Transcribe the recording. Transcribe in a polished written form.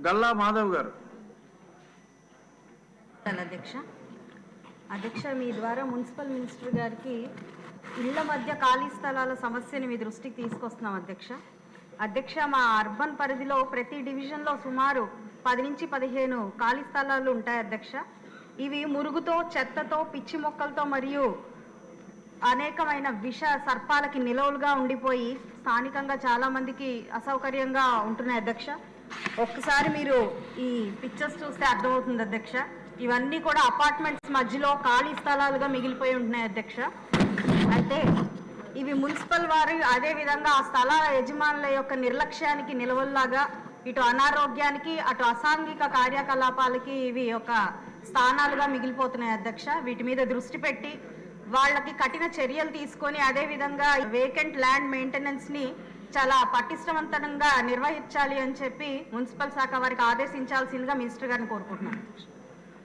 గల్లా మాధవ్ గారు. అధ్యక్ష, మీ ద్వారా మున్సిపల్ మినిస్టర్ గారికి ఇళ్ల మధ్య ఖాళీ స్థలాల సమస్యని మీ దృష్టికి తీసుకొస్తున్నాం అధ్యక్ష. మా అర్బన్ పరిధిలో ప్రతి డివిజన్లో సుమారు 10 నుంచి 15 ఖాళీ స్థలాలు ఉంటాయి అధ్యక్ష. ఇవి మురుగుతో, చెత్తతో, పిచ్చి మొక్కలతో మరియు అనేకమైన విష సర్పాలకి నిలవులుగా ఉండిపోయి స్థానికంగా చాలామందికి అసౌకర్యంగా ఉంటున్నాయి అధ్యక్ష. ఒక్కసారి మీరు ఈ పిక్చర్స్ చూస్తే అర్థమవుతుంది అధ్యక్ష. ఇవన్నీ కూడా అపార్ట్మెంట్స్ మధ్యలో ఖాళీ స్థలాలుగా మిగిలిపోయి ఉంటున్నాయి అధ్యక్ష. అయితే ఇవి మున్సిపల్ వారు అదేవిధంగా ఆ స్థలాల యజమానుల యొక్క నిర్లక్ష్యానికి నిలవల్లాగా ఇటు అనారోగ్యానికి అటు అసాంఘిక కార్యకలాపాలకి ఇవి ఒక స్థానాలుగా మిగిలిపోతున్నాయి అధ్యక్ష. వీటి మీద దృష్టి పెట్టి వాళ్ళకి కఠిన చర్యలు తీసుకొని అదేవిధంగా వేకెంట్ ల్యాండ్ మెయింటెనెన్స్ని చాలా పటిష్టవంతంగా నిర్వహించాలి అని చెప్పి మున్సిపల్ శాఖ వారికి ఆదేశించాల్సిందిగా మినిస్టర్ గారిని కోరుకుంటున్నాను.